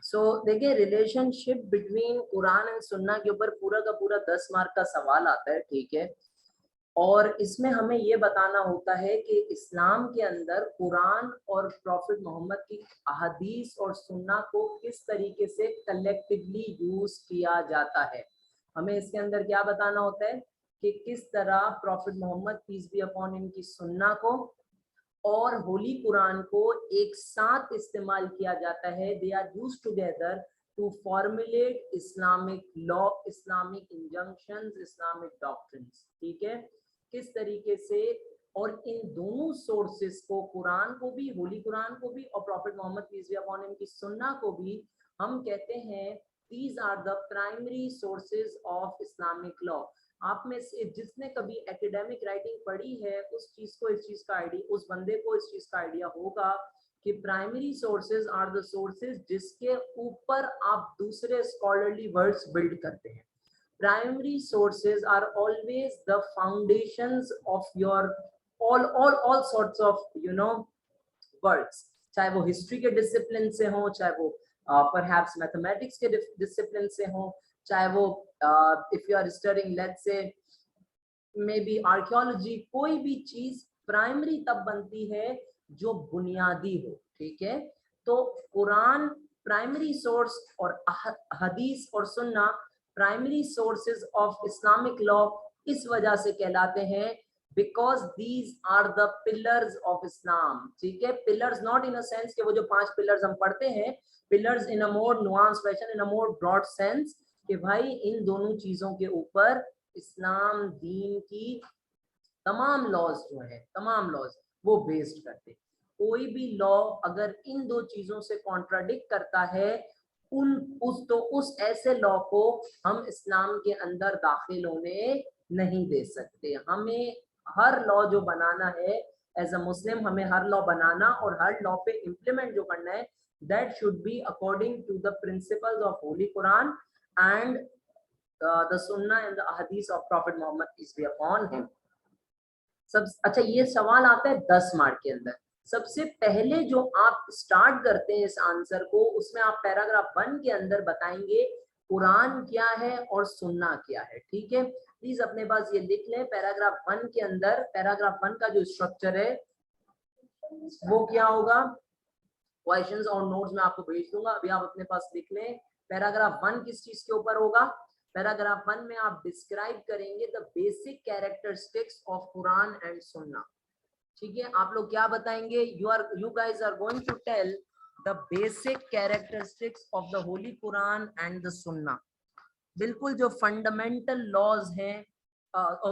सो देखिए, relationship between Quran and सुन्ना के ऊपर पूरा का पूरा 10 मार्क का सवाल आता है, ठीक है। और इसमें हमें ये बताना होता है कि इस्लाम के अंदर कुरान और प्रॉफिट मोहम्मद की अहदीस और सुन्ना को किस तरीके से कलेक्टिवली यूज किया जाता है। हमें इसके अंदर क्या बताना होता है कि किस तरह prophet Muhammad peace be upon him की सुन्ना को और होली कुरान को एक साथ इस्तेमाल किया जाता है। They are used together to formulate Islamic law, Islamic injunctions, Islamic doctrines, ठीक है। किस तरीके से, और इन दोनों सोर्सेस को, कुरान को भी, होली कुरान को भी, और prophet Muhammad peace be upon him की सुन्ना को भी, हम कहते हैं these are the primary sources of Islamic law। आप में से जिसने कभी एकेडमिक राइटिंग पढ़ी है उस चीज को, इस चीज का आइडिया, उस बंदे को इस चीज का आइडिया होगा कि primary sources are the sources जिसके ऊपर आप दूसरे स्कॉलरली वर्ड्स बिल्ड करते हैं। Primary sources are always the foundations of your all sorts of words, चाहे वो हिस्ट्री के डिसिप्लिन से हो, चाहे वो परहैप्स मैथमेटिक्स के डिसिप्लिन से हो, चाहे वो if you are studying let's say may be archaeology, कोई भी चीज प्राइमरी तब बनती है जो बुनियादी हो, ठीक है। तो कुरान प्राइमरी सोर्स और हदीस और सुन्ना primary sources of Islamic law इस वजह से कहलाते हैं because these are the pillars of Islam, ठीक है। Pillars not in a sense कि वो जो 5 पिलर्स हम पढ़ते हैं, pillars in a more nuanced fashion, in a more broad sense, कि भाई इन दोनों चीजों के ऊपर इस्लाम दीन की तमाम लॉज जो है, तमाम लॉज वो बेस्ड करते। कोई भी लॉ अगर इन दो चीजों से कॉन्ट्राडिक्ट करता है, उस ऐसे लॉ को हम इस्लाम के अंदर दाखिल होने नहीं दे सकते। हमें हर लॉ जो बनाना है एज अ मुस्लिम, हमें हर लॉ बनाना और हर लॉ पे इम्प्लीमेंट जो करना है, that should be according to the principles of holy Quran and the sunnah and the hadith of Prophet Muhammad peace be upon him। सब अच्छा, ये सवाल आता है 10 मार्क के अंदर। सबसे पहले जो आप स्टार्ट करते हैं इस आंसर को, उसमें आप पैराग्राफ 1 के अंदर बताएंगे कुरान क्या है और सुन्ना क्या है, ठीक है। प्लीज अपने पास ये लिख लें, पैराग्राफ 1 के अंदर, पैराग्राफ 1 का जो स्ट्रक्चर है वो क्या होगा। क्वेश्चंस और नोट्स में आपको भेज दूंगा, अभी आप अपने पास लिख लें। पैराग्राफ 1 किस चीज के ऊपर होगा। पैराग्राफ 1 में आप डिस्क्राइब करेंगे the basic characteristics of Quran and सुन्ना, ठीक है। आप लोग क्या बताएंगे, you guys are going to tell the basic characteristics of the holy Quran and the सुन्ना। बिल्कुल जो फंडामेंटल लॉज हैं,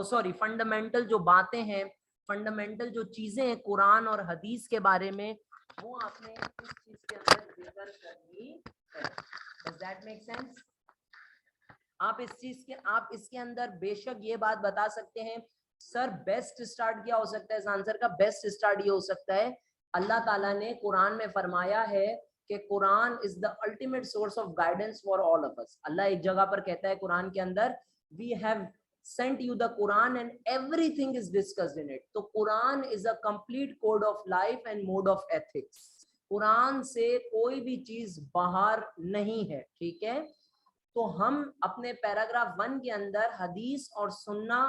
सॉरी फंडामेंटल जो बातें हैं, फंडामेंटल जो चीजें हैं कुरान और हदीस के बारे में, वो आपने इस चीज के अंदर जिक्र करनी है। Does that make sense? आप इस चीज के, आप इसके अंदर बेशक ये बात बता सकते हैं, सर बेस्ट स्टार्ट क्या हो सकता है इस आंसर का। बेस्ट स्टार्ट ये हो सकता है, अल्लाह ताला ने कुरान में फरमाया है कि Quran is the ultimate source of guidance for all of us. Allah एक जगह पर कहता है कुरान के अंदर, we have sent you the Quran and everything is discussed in it। तो Quran is a complete code of life and mode of ethics। Quran से कोई भी चीज बाहर नहीं है, ठीक है। तो हम अपने पैराग्राफ 1 के अंदर हदीस और सुन्ना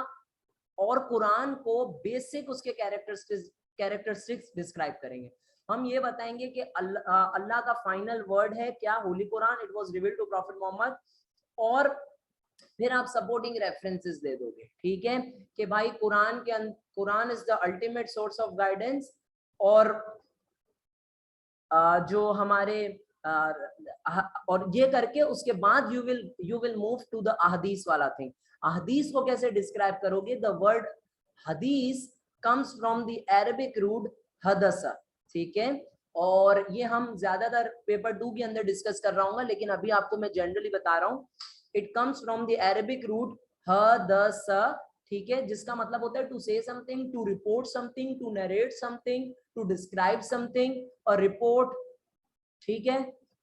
और कुरान को बेसिक उसके कैरेक्टरिस्टिक्स डिस्क्राइब करेंगे। हम ये बताएंगे कि अल्लाह का फाइनल वर्ड है क्या, holy Quran, it was revealed to prophet Muhammad, और फिर आप सपोर्टिंग रेफरेंसेस दे दोगे, ठीक है, कि भाई Quran is the ultimate source of guidance, और जो हमारे और ये करके उसके बाद you will move to the ahadith वाला थिंग। अहदीस को कैसे डिस्क्राइब करोगे, the word hadith comes from the Arabic root hadasa, ठीक है। और ये हम ज्यादातर पेपर 2 के अंदर डिस्कस कर रहा हूँ, लेकिन अभी आपको मैं जनरली बता रहा हूँ। It comes from the Arabic root hadasa, ठीक है, जिसका मतलब होता है to say something, to report something, to narrate something, to describe something, और रिपोर्ट, ठीक है।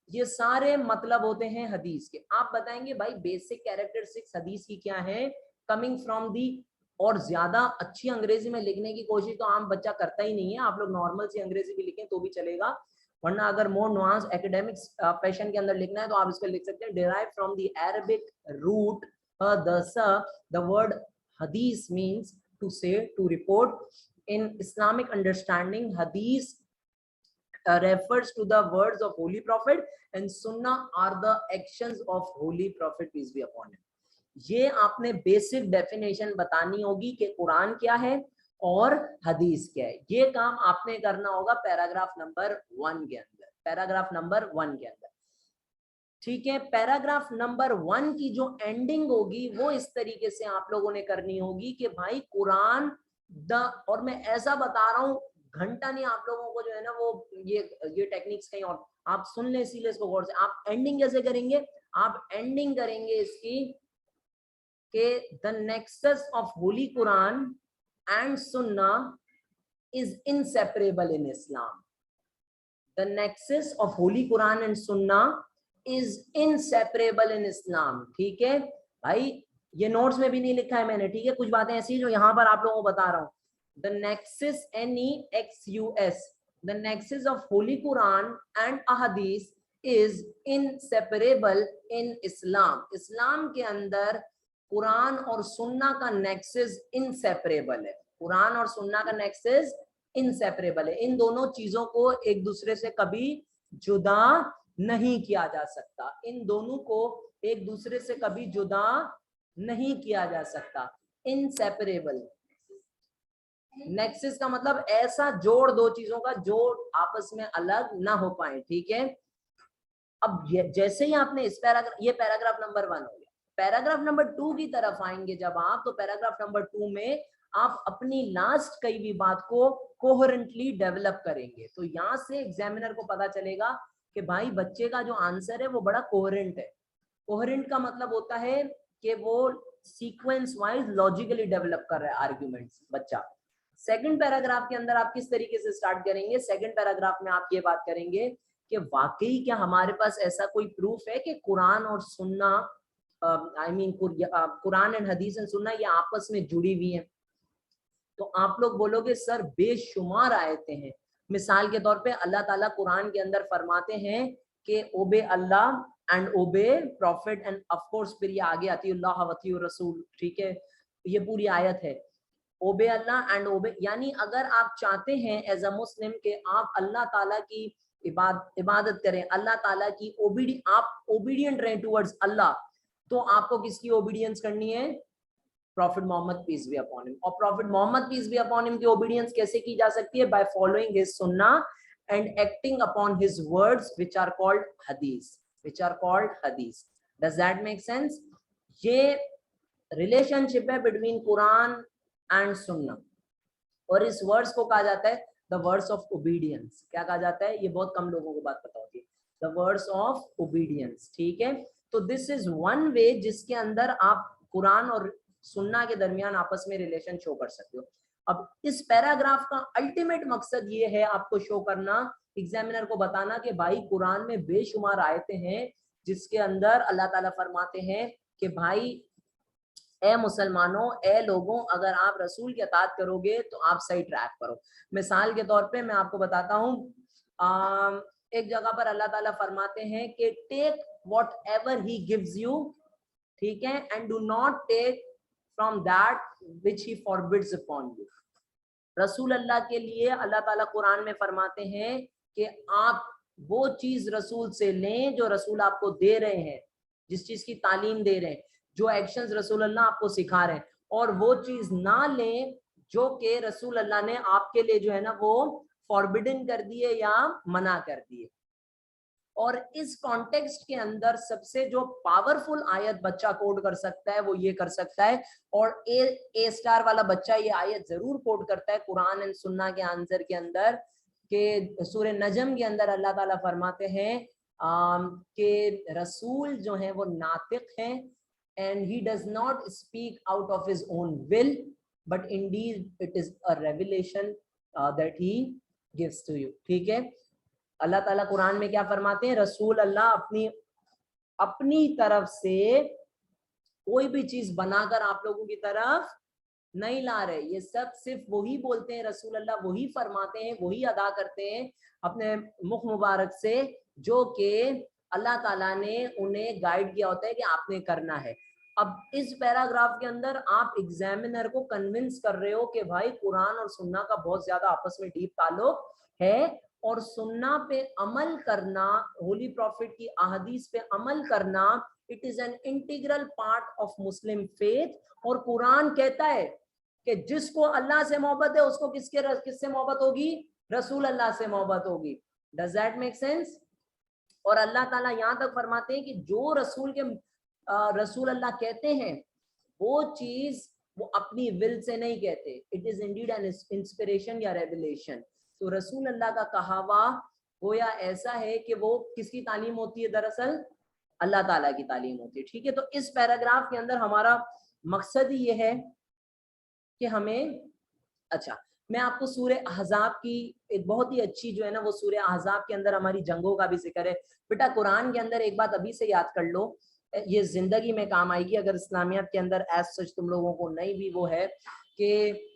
ये सारे मतलब होते हैं हदीस के। आप बताएंगे भाई बेसिक कैरेक्टरिस्टिक्स हदीस की क्या है, कमिंग फ्रॉम दी, और ज्यादा अच्छी अंग्रेजी में लिखने की कोशिश तो आम बच्चा करता ही नहीं है, आप लोग नॉर्मल सी अंग्रेजी भी लिखें तो भी चलेगा। वरना अगर मोर नुआंस एकेडमिक्स पैशन के अंदर लिखना है तो आप इसको लिख सकते हैं derive from the Arabic root the word हदीस means to say, to report. In Islamic understanding, hadith refers to the words of Holy Prophet and Sunnah are the actions of Holy Prophet, peace be upon him. ये आपने basic definition बतानी होगी कि कुरान क्या है और हदीस क्या है. ये काम आपने करना होगा पैराग्राफ नंबर 1 के अंदर, पैराग्राफ नंबर 1 के अंदर. ठीक है, पैराग्राफ नंबर 1 की जो एंडिंग होगी वो इस तरीके से आप लोगों ने करनी होगी कि भाई कुरान और मैं ऐसा बता रहा हूं घंटा नहीं आप लोगों को जो है ना वो ये टेक्निक्स कहीं और आप सुन ले इसीलिए इसको गौर से. आप एंडिंग कैसे करेंगे, आप एंडिंग करेंगे इसकी कि the nexus of holy Quran and Sunnah is inseparable in Islam. The nexus of holy Quran and Sunnah is inseparable in Islam. ठीक है भाई, ये नोट्स में भी नहीं लिखा है मैंने. ठीक है, कुछ बातें ऐसी जो यहाँ पर आप लोगों को बता रहा हूँ. The nexus NEXUS, the nexus of holy Quran and ahadith is inseparable in Islam. Islam के अंदर कुरान और सुन्ना का नेक्सस इनसेपरेबल है. कुरान और सुन्ना का नेक्सस इनसेपरेबल है. इन दोनों चीजों को एक दूसरे से कभी जुदा नहीं किया जा सकता. इन दोनों को एक दूसरे से कभी जुदा नहीं किया जा सकता. इनसेपरेबल. नेक्सस का मतलब ऐसा जोड़, दो चीजों का जोड़ आपस में अलग ना हो पाए. ठीक है, अब जैसे ही आपने इस पैराग्राफ, ये पैराग्राफ नंबर 1 हो गया. पैराग्राफ नंबर 2 की तरफ आएंगे जब आप, तो पैराग्राफ नंबर 2 में आप अपनी लास्ट कई भी बात को कोहेरेंटली डेवलप करेंगे. तो यहाँ से एग्जामिनर को पता चलेगा कि भाई बच्चे का जो आंसर है वो बड़ा कोहेरेंट है. कोहेरेंट का मतलब होता है कि वो सीक्वेंस वाइज लॉजिकली डेवलप कर रहा है आर्ग्यूमेंट्स बच्चा. सेकंड पैराग्राफ के अंदर आप किस तरीके से स्टार्ट करेंगे, सेकंड पैराग्राफ में आप ये बात करेंगे कि वाकई क्या हमारे पास ऐसा कोई प्रूफ है कि कुरान और सुन्ना, कुरान एंड हदीस एंड सुन्ना ये आपस में जुड़ी हुई हैं. तो आप लोग बोलोगे सर बेशुमार आयतें हैं. मिसाल के तौर पे अल्लाह ताला कुरान के अंदर फरमाते हैं कि obey Allah and obey prophet and of course फिर ये आगे आती अल्लाह वती रसूल. ठीक है, ये पूरी आयत है ओबे अल्लाह एंड ओबे, यानी अगर आप चाहते हैं एज अ मुस्लिम कि आप अल्लाह ताला की इबादत करें, अल्लाह ताला की आप ओबीडियंट रहें टुवर्ड्स अल्लाह, तो आपको किसकी ओबीडियंस करनी है, prophet Muhammad peace be upon him. और prophet Muhammad peace be upon him की ओबीडियंस कैसे की जा सकती है, by following his Sunnah and acting upon his words which are called hadith, which are called hadith. Does that make sense? ये relationship है between Quran and Sunnah, और इस वर्ड्स को कहा जाता है द वर्ड्स ऑफ ओबीडियंस. क्या कहा जाता है, ये बहुत कम लोगों को बात पता होती है, द वर्ड्स ऑफ ओबीडियंस. ठीक है, तो दिस इज वन वे जिसके अंदर आप कुरान और सुन्ना के दरमियान आपस में रिलेशन शो कर सकते हो. अब इस पैराग्राफ का अल्टीमेट मकसद ये है आपको शो करना, एग्जामिनर को बताना कि भाई कुरान में बेशुमार आयतें हैं जिसके अंदर अल्लाह ताला फरमाते हैं कि भाई ए मुसलमानों, ए लोगों, अगर आप रसूल की अताअत करोगे तो आप सही ट्रैक पर हो. मिसाल के तौर पे मैं आपको बताता हूँ, एक जगह पर अल्लाह ताला फरमाते हैं कि take whatever he gives you, ठीक है, and do not take from that which he forbids upon you. रसूल अल्लाह के लिए अल्लाह ताला कुरान में फरमाते हैं कि आप वो चीज रसूल से लें जो रसूल आपको दे रहे हैं, जिस चीज की तालीम दे रहे हैं, जो एक्शंस रसूल अल्लाह आपको सिखा रहे हैं, और वो चीज ना लें जो कि रसूल अल्लाह ने आपके लिए जो है ना वो फॉरबिडन कर दिए या मना कर दिए. और इस कॉन्टेक्स्ट के अंदर सबसे जो पावरफुल आयत बच्चा कोड कर सकता है वो ये कर सकता है, और ए स्टार वाला बच्चा ये आयत जरूर कोड करता है कुरान एंड सुन्ना के आंसर के अंदर, कि सूरह नजम के अंदर अल्लाह ताला फरमाते हैं कि रसूल जो है वो नातिक हैं, and he does not speak out of his own will, but indeed it is a revelation that he gives to you. ठीक है, अल्लाह ताला कुरान में क्या फरमाते हैं, रसूल अल्लाह अपनी तरफ से कोई भी चीज बनाकर आप लोगों की तरफ नहीं ला रहे, ये सब सिर्फ वही बोलते हैं, रसूल अल्लाह वही फरमाते हैं, वही अदा करते हैं अपने मुख मुबारक से जो कि अल्लाह ताला ने उन्हें गाइड किया होता है कि आपने करना है। अब इस पैराग्राफ के अंदर आप एग्जामिनर को कन्विंस कर रहे हो कि भाई कुरान और सुन्ना का बहुत ज्यादा आपस में डीप ताल्लुक है, और सुन्ना पे अमल करना, होली प्रॉफिट की अहदीस पे अमल करना, it is an integral part of Muslim faith. और कुरान कहता है कि जिसको अल्लाह से मोहब्बत है उसको किससे मोहब्बत होगी? रसूल अल्लाह से मोहब्बत होगी। Does that make sense? और अल्लाह ताला यहाँ तक फरमाते हैं कि जो रसूल अल्लाह कहते हैं वो चीज वो अपनी विल से नहीं कहते, it is Indeed an inspiration या रेवलेशन। तो रसूल अल्लाह का कहावा गोया ऐसा है कि वो किसकी तालीम होती है? दरअसल अल्लाह ताला की तालीम होती है। ठीक है, तो इस पैराग्राफ के अंदर हमारा मकसद ही ये है कि हमें, अच्छा मैं आपको सूरह अहज़ाब की एक बहुत ही अच्छी जो है ना, वो सूरह अहज़ाब के अंदर हमारी जंगों का भी जिक्र है। बेटा कुरान के अंदर एक बात अभी से याद कर लो, ये जिंदगी में काम आएगी अगर इस्लामियत के अंदर एज सच तुम लोगों को नहीं भी, वो है कि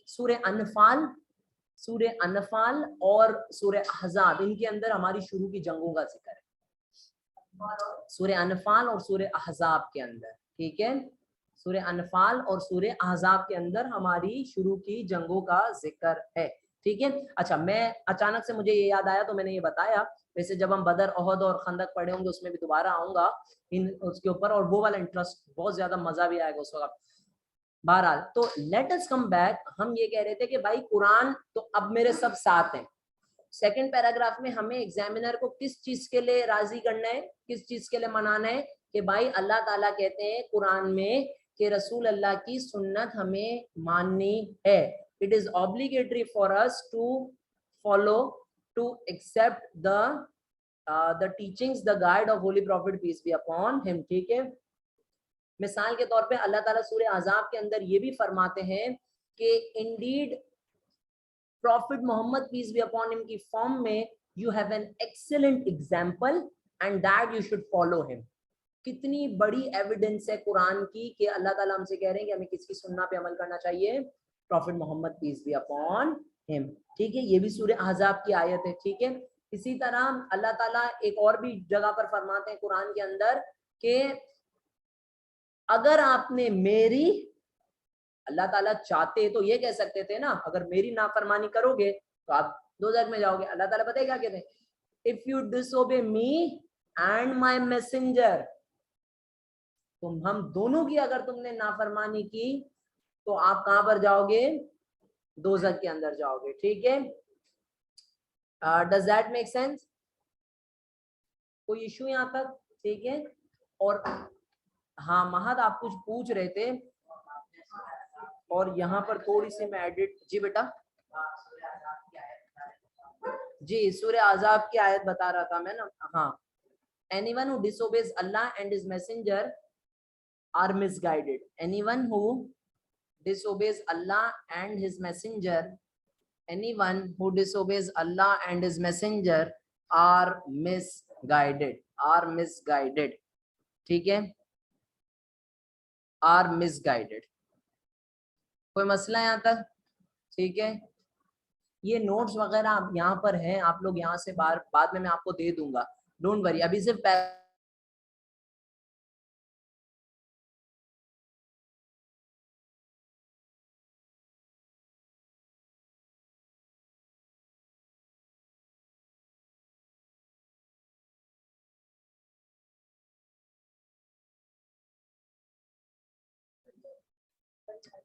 सूरह अनफाल और सूरह अहज़ाब, इनके अंदर हमारी शुरू की जंगों का जिक्र है। सूरह अनफाल और सूरह अहज़ाब के अंदर, ठीक है, सूरह अनफाल और सूरह अहज़ाब के अंदर हमारी शुरू की जंगों का जिक्र है। ठीक है, अच्छा मैं अचानक से मुझे ये याद आया तो मैंने ये बताया। वैसे जब हम बदर, ओहद और खंदक पढ़े होंगे उसमें भी दोबारा आऊंगा इन उसके ऊपर, और वो वाला इंटरेस्ट बहुत ज्यादा मजा भी आएगा उस वक्त। बहरहाल तो लेट अस कम बैक, हम ये कह रहे थे कि भाई कुरान तो अब मेरे सब साथ हैं। सेकंड पैराग्राफ में हमें एग्जामिनर को किस चीज के लिए राजी करना है, किस चीज के लिए मनाना है कि भाई अल्लाह ताला कहते हैं कुरान में कि रसूल अल्लाह की सुन्नत हमें माननी है। It is obligatory for us to follow, to accept the teachings, the guide of holy prophet peace be upon him. ठीक है, मिसाल के तौर पे अल्लाह ताला सूरह अहज़ाब के अंदर ये भी फरमाते हैं कि indeed prophet Muhammad peace be upon him की फॉर्म में you have an excellent example and that you should follow him. कितनी बड़ी एविडेंस है कुरान की कि अल्लाह ताला हमसे कह रहे हैं कि हमें किसकी सुन्ना पे अमल करना चाहिए? Prophet Muhammad peace be upon him. ठीक है, ये भी सूरह अहज़ाब की आयत है। ठीक है, इसी तरह अल्लाह ताला एक और भी जगह पर फरमाते हैं कुरान के अंदर कि अगर आपने मेरी, अल्लाह ताला चाहते तो ये कह सकते थे ना, अगर मेरी नाफरमानी करोगे तो आप दोज़ख में जाओगे। अल्लाह ताला पता है क्या कहते हैं? If you disobey me and my messenger, तुम हम दोनों की अगर तुमने नाफरमानी की तो आप कहां पर जाओगे? दोज़ख के अंदर जाओगे। ठीक है, डज दैट मेक सेंस? कोई इशू यहां तक? ठीक है, और हाँ महद आप कुछ पूछ रहे थे और यहाँ पर थोड़ी सी मैं एडिट, जी बेटा जी सूरह अहज़ाब की आयत बता रहा था मैं ना। हाँ, anyone who disobeys Allah and his messenger are misguided. Anyone who disobeys Allah and his messenger, anyone who disobeys Allah and his messenger are misguided, are misguided. ठीक है, are misguided। कोई मसला यहाँ तक? ठीक है, ये नोट्स वगैरह आप यहाँ पर हैं, आप लोग यहाँ से बाद में मैं आपको दे दूंगा, डोंट वरी। अभी सिर्फ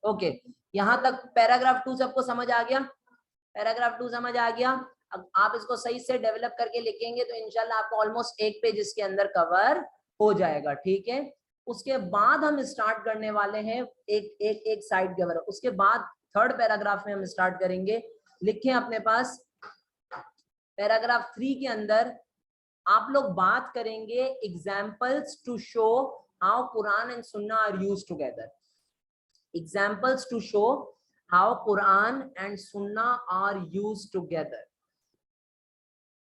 ओके, यहाँ तक पैराग्राफ 2 सबको समझ आ गया? पैराग्राफ 2 समझ आ गया? अब आप इसको सही से डेवलप करके लिखेंगे तो इंशाल्लाह आपको ऑलमोस्ट एक पेज इसके अंदर कवर हो जाएगा। ठीक है, उसके बाद हम स्टार्ट करने वाले हैं एक साइड कवर। उसके बाद थर्ड पैराग्राफ में हम स्टार्ट करेंगे। लिखें अपने पास, पैराग्राफ 3 के अंदर आप लोग बात करेंगे examples to show how Quran and सुन्ना are used together. Examples to show how Quran and Sunnah are used together.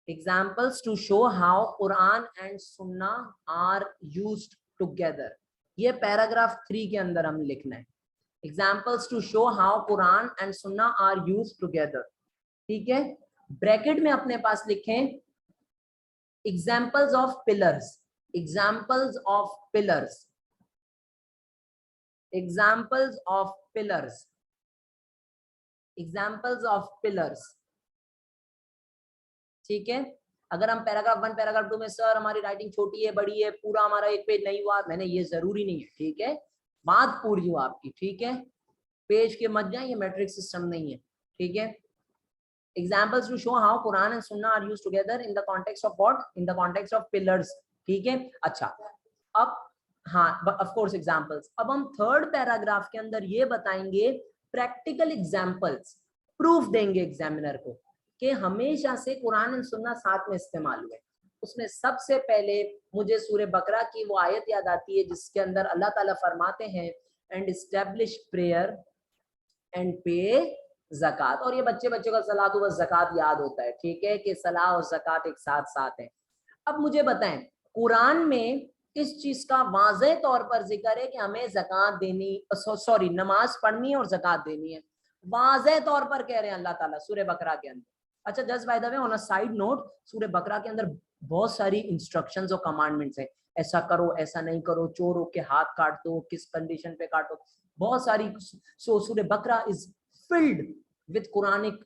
Examples to show how Quran and Sunnah are used together. ये पैराग्राफ 3 के अंदर हम लिखना है। Examples to show how Quran and सुन्ना are use together, ठीक है। Bracket में अपने पास लिखें examples of pillars, examples of pillars, examples of pillars, examples of pillars, ठीक है। अगर हम पैराग्राफ 1 पैराग्राफ 2 में सर हमारी राइटिंग छोटी है बड़ी है पूरा हमारा एक पेज नहीं हुआ, मैंने ये जरूरी नहीं है, ठीक है, बात पूरी हुआ आपकी, ठीक है, पेज के मत जाए, ये मैट्रिक सिस्टम नहीं है, ठीक है। Examples to show how Quran and सुन्ना are used together in the context of what, in the context of pillars, ठीक है। अच्छा अब हाँ ऑफ कोर्स एग्जाम्पल्स, अब हम थर्ड पैराग्राफ के अंदर ये बताएंगे प्रैक्टिकल एग्जाम्पल्स, प्रूफ देंगे एग्जामिनर को कि हमेशा से कुरान एंड सुन्ना साथ में इस्तेमाल हुए। उसमें सबसे पहले मुझे सूरह बकरा की वो आयत याद आती है जिसके अंदर अल्लाह ताला फरमाते हैं एंड एस्टैब्लिश प्रेयर एंड पे ज़कात, और ये बच्चे का सलात व ज़कात याद होता है, ठीक है, कि सलाह और ज़कात एक साथ साथ है। अब मुझे बताएं कुरान में इस चीज का वाज़े तौर पर जिक्र है कि हमें ज़कात देनी, सॉरी नमाज पढ़नी है और ज़कात देनी है, वाज़े तौर पर कह रहे हैं अल्लाह ताला सूरह बकरा के अंदर। अच्छा just by the way on a side note, सूरह बकरा के अंदर बहुत सारी इंस्ट्रक्शंस और कमांडमेंट्स हैं, ऐसा करो ऐसा नहीं करो, चोरों के हाथ काट दो, किस कंडीशन पे काटो, बहुत सारी। सो सूरह बकरा is filled with Quranic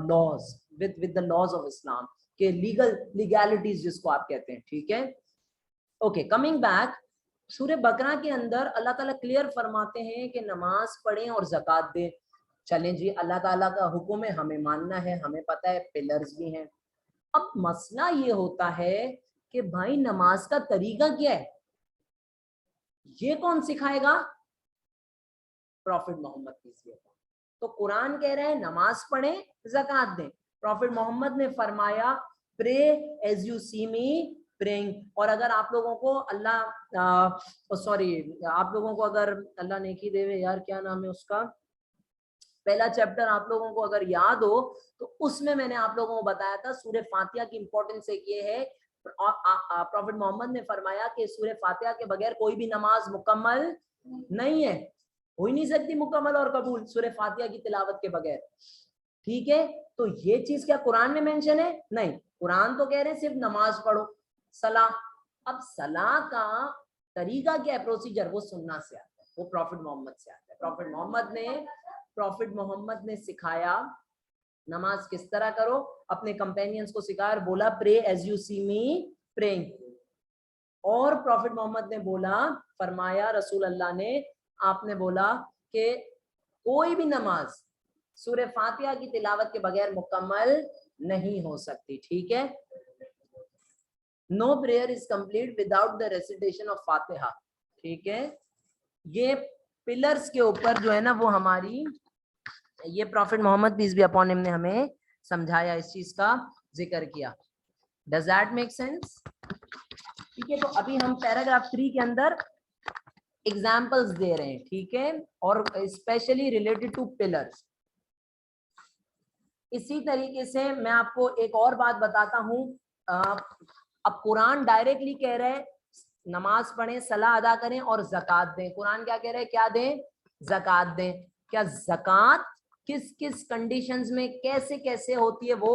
laws, with the laws of Islam के लीगैलिटीज जिसको आप कहते हैं, ठीक है। ओके कमिंग बैक, सूरह बकरा के अंदर अल्लाह ताला क्लियर फरमाते हैं कि नमाज पढ़ें और ज़कात दें। चलें जी, अल्लाह ताला का हुक्म है, हमें मानना है, हमें पता है पिलर्स भी हैं। अब मसला ये होता है कि भाई नमाज का तरीका क्या है, ये कौन सिखाएगा? प्रॉफिट मोहम्मद की। तो कुरान कह रहे हैं नमाज पढ़ें ज़कात दें, प्रॉफिट मोहम्मद ने फरमाया pray as you see me praying. और अगर आप लोगों को अल्लाह सॉरी आप लोगों को अगर अल्लाह नेकी देवे, यार क्या नाम है उसका, पहला चैप्टर आप लोगों को अगर याद हो तो उसमें मैंने आप लोगों को बताया था सूरह फातिहा की इंपॉर्टेंस एक ये है, प्रॉफिट मोहम्मद ने फरमाया कि सूरह फातिहा के बगैर कोई भी नमाज मुकम्मल नहीं है, हो ही नहीं सकती मुकम्मल और कबूल सूरह फातिहा की तिलावत के बगैर, ठीक है। तो ये चीज क्या कुरान में मेंशन है? नहीं, कुरान तो कह रहे हैं सिर्फ नमाज पढ़ो, सलाह। अब सलाह का तरीका क्या है, प्रोसीजर, वो सुन्ना से आता है, वो प्रॉफिट मोहम्मद से आता है। प्रॉफिट मोहम्मद ने सिखाया नमाज किस तरह करो, अपने कंपेनियंस को सिखाया और बोला pray as you see me praying. और प्रॉफिट मोहम्मद ने बोला, फरमाया रसूल अल्लाह ने, आपने बोला कि कोई भी नमाज सूरह फातिहा की तिलावत के बगैर मुकम्मल नहीं हो सकती, ठीक है। No prayer is complete without the recitation of Fatiha, ठीक है। ये पिलर्स के ऊपर जो है ना वो हमारी, ये prophet Muhammad peace be upon him ने हमें समझाया, इस चीज का जिक्र किया। Does that make sense? ठीक है, तो अभी हम पैराग्राफ 3 के अंदर एग्जाम्पल्स दे रहे हैं, ठीक है, और स्पेशली रिलेटेड टू पिलर्स। इसी तरीके से मैं आपको एक और बात बताता हूं, अब कुरान डायरेक्टली कह रहे हैं नमाज पढ़ें, सलाह अदा करें और ज़कात दें। कुरान क्या कह रहे हैं, क्या दें? ज़कात दें। क्या ज़कात किस किस कंडीशंस में कैसे कैसे होती है वो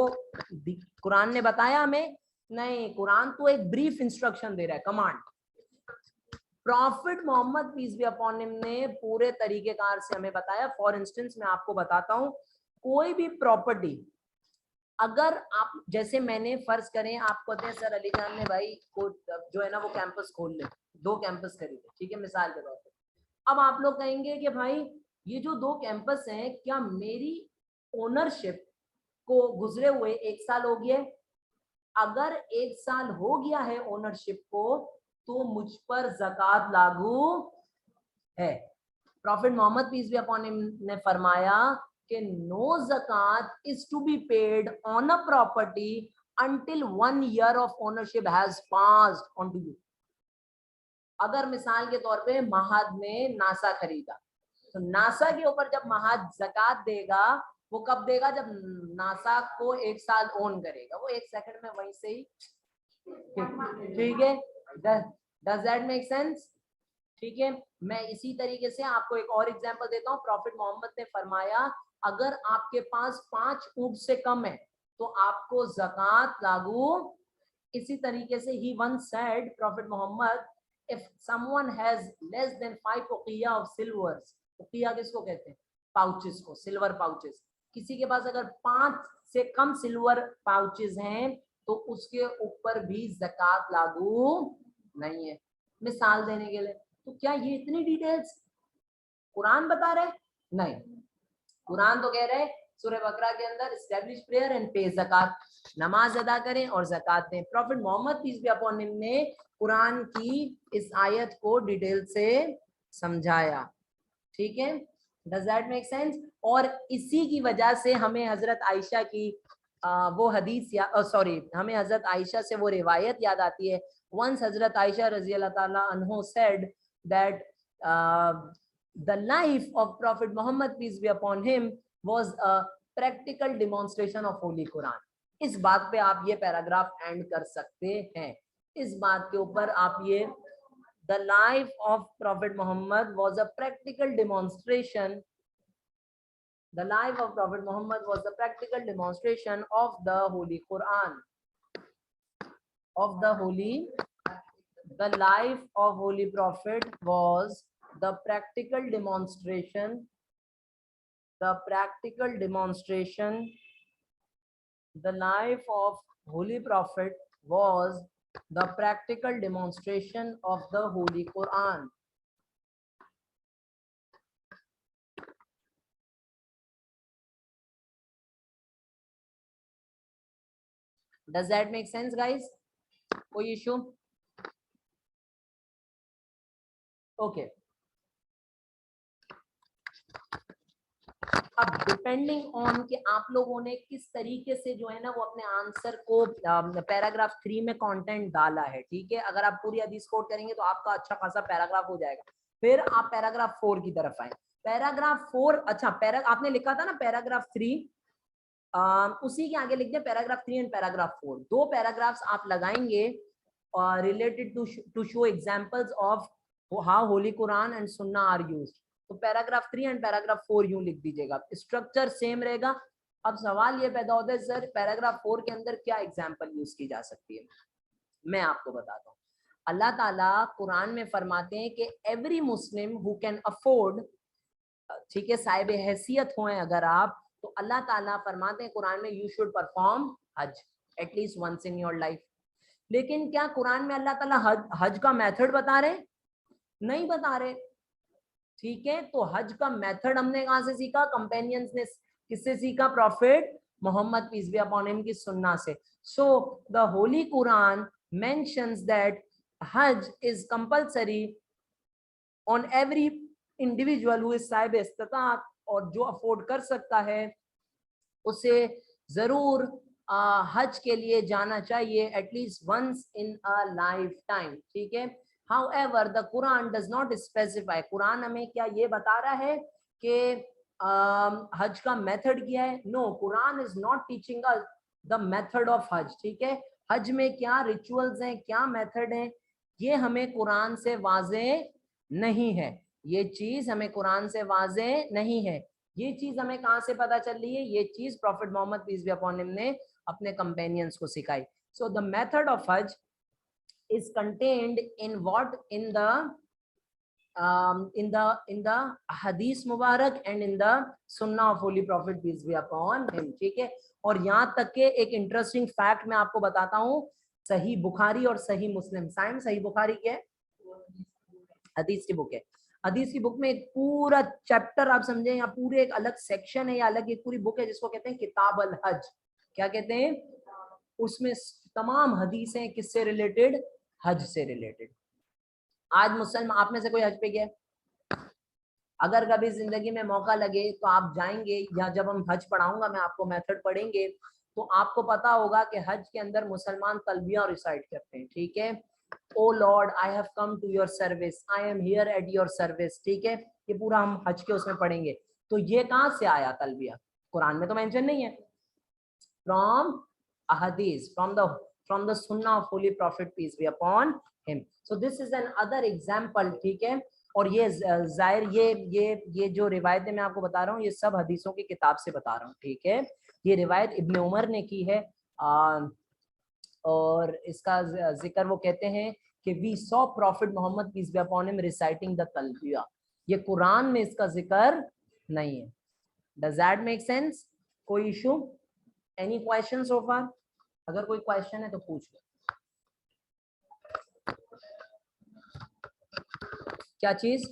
कुरान ने बताया हमें? नहीं, कुरान तो एक ब्रीफ इंस्ट्रक्शन दे रहा है, command. Prophet Muhammad peace be upon him ने पूरे तरीकेकार से हमें बताया। फॉर इंस्टेंस मैं आपको बताता हूं, कोई भी प्रॉपर्टी अगर आप, जैसे मैंने फर्ज करें आप कहते हैं सर अली जान ने भाई को जो है ना वो कैंपस खोल ले, 2 कैंपस खरीदे, ठीक है, मिसाल के तौर पे। अब आप लोग कहेंगे कि भाई ये जो 2 कैंपस हैं क्या मेरी ओनरशिप को गुजरे हुए 1 साल हो गया? अगर 1 साल हो गया है ओनरशिप को तो मुझ पर ज़कात लागू है। Prophet Muhammad peace be upon him ने फरमाया कि no zakat is to be paid on a property until 1 year of ownership has passed on to you। अगर मिसाल के तौर पे महाद ने नासा खरीदा तो नासा के ऊपर जब महाद ज़कात देगा वो कब देगा? जब नासा को 1 साल ओन करेगा। वो 1 सेकंड में वहीं से ही, ठीक है। Does that make sense? ठीक है। मैं इसी तरीके से आपको एक और एग्जांपल देता हूँ। प्रॉफिट मोहम्मद ने फरमाया अगर आपके पास 5 ऊंट से कम है तो आपको ज़कात लागू। इसी तरीके से ही once said, prophet Muhammad, if someone has less than 5 उकिया of silvers, उकिया किसको कहते हैं? पाउचेस को, सिल्वर पाउचेस। किसी के पास अगर 5 से कम सिल्वर पाउचेस हैं तो उसके ऊपर भी ज़कात लागू नहीं है। मिसाल देने के लिए, तो क्या ये इतनी डिटेल्स कुरान बता रहे? नहीं, कुरान तो कह रहे सूरह बकरा के अंदर एस्टैब्लिश प्रेयर एंड पे ज़कात, नमाज अदा करें और ज़कात दें। Prophet Muhammad peace be upon him ने कुरान की इस आयत को डिटेल से समझाया। ठीक है, डज दैट मेक सेंस? और इसी की वजह से हमें हजरत आयशा की वो हदीस या सॉरी हमें हजरत आयशा से वो रिवायत याद आती है। वंस हजरत आयशा रजी अल्लाह ताला अन्हो said that the life of Prophet Muhammad peace be upon him was a practical demonstration of Holy Quran. इस बात पे आप ये पैराग्राफ एंड कर सकते हैं। इस बात के ऊपर आप ये the life of Prophet Muhammad was a practical demonstration. The life of Prophet Muhammad was a practical demonstration of the Holy Quran. Of the life of Holy Prophet was the practical demonstration. The life of Holy Prophet was the practical demonstration of the Holy Quran. Does that make sense, guys? कोई issue? Okay. अब depending on कि आप लोगों ने किस तरीके से जो है ना वो अपने आंसर को पैराग्राफ 3 में कंटेंट डाला है। ठीक है, अगर आप पूरी हदीस कोट करेंगे तो आपका अच्छा खासा पैराग्राफ हो जाएगा। फिर आप पैराग्राफ 4 की तरफ आए। पैराग्राफ 4, अच्छा आपने लिखा था ना पैराग्राफ 3, उसी के आगे लिख दिया पैराग्राफ 3 एंड पैराग्राफ 4। 2 पैराग्राफ्स आप लगाएंगे related to show examples of how holy Quran and सुन्ना आर यूज्ड। तो पैराग्राफ 3 एंड पैराग्राफ 4 यूं लिख दीजिएगा, स्ट्रक्चर सेम रहेगा। अब सवाल ये पैदा होता है सर पैराग्राफ 4 के अंदर क्या एग्जांपल यूज की जा सकती है? मैं आपको बताता हूँ। अल्लाह ताला कुरान में फरमाते हैं कि every Muslim who can afford, ठीक है, साहिब हैसियत हो अगर आप, तो अल्लाह ताला फरमाते हैं कुरान में यू शुड परफॉर्म हज at least once in your life. लेकिन क्या कुरान में अल्लाह ताला हज का मेथड बता रहे? नहीं बता रहे। ठीक है, तो हज का मेथड हमने कहां से सीखा? कंपेनियंस ने। किससे सीखा? Prophet Muhammad peace be upon him की सुन्ना से। So the holy Quran mentions that हज is compulsory on every individual who is साहिब इस्तिताअत, और जो अफोर्ड कर सकता है उसे जरूर हज के लिए जाना चाहिए at least once in a lifetime. ठीक है, however the Quran does not specify, Quran हमें क्या ये बता रहा है कि हज का मेथड क्या है? No, Quran is not teaching us the method of हज। ठीक है, हज में क्या रिचुअल्स हैं, क्या मेथड है, ये हमें कुरान से वाजे नहीं है। ये चीज हमें कुरान से वाजे नहीं है। ये चीज हमें कहां से पता चल रही है? ये चीज prophet Muhammad peace be upon him ने अपने कंपेनियंस को सिखाई। सो द मेथड ऑफ हज is contained in what? In the hadith mubarak and in the sunnah of holy prophet peace be upon him। ठीक है, और यहाँ तक के एक इंटरेस्टिंग फैक्ट मैं आपको बताता हूँ। सही बुखारी और सही मुस्लिम, साइम सही बुखारी क्या है? हदीस की बुक है। हदीस की बुक में एक पूरा चैप्टर आप समझे, या पूरे एक अलग सेक्शन है या अलग एक पूरी बुक है जिसको कहते हैं किताब अल हज। क्या कहते हैं? उसमें तमाम हदीसें किससे रिलेटेड? हज से रिलेटेड। आज मुसलमान, आप में से कोई हज पे गया? अगर कभी जिंदगी में मौका लगे तो आप जाएंगे, या जब हम हज पढ़ाऊंगा मैं आपको मेथड पढ़ेंगे तो आपको पता होगा कि हज के अंदर मुसलमान तलबिया रिसाइट करते हैं। ठीक है, O lord I have come to your service, I am here at your service. ठीक है, ये पूरा हम हज के उसमें पढ़ेंगे। तो ये कहां से आया तलबिया? कुरान में तो मेंशन नहीं है। फ्रॉम अहदीस, from the from the sunnah of holy prophet peace be upon him. So this is an other example, ठीक है। और ये जाहिर ये जो रिवायतें मैं आपको बता रहा हूँ ये सब हदीसों की किताब से बता रहा हूँ, ठीक है। ये रिवायत इब्न उमर ने की है और इसका जिक्र वो कहते हैं कि we saw prophet Muhammad peace be upon him reciting the तलबिया। ये कुरान में इसका जिक्र नहीं है। Does that make sense? कोई issue? Any question so far? अगर कोई क्वेश्चन है तो पूछ लो। क्या चीज?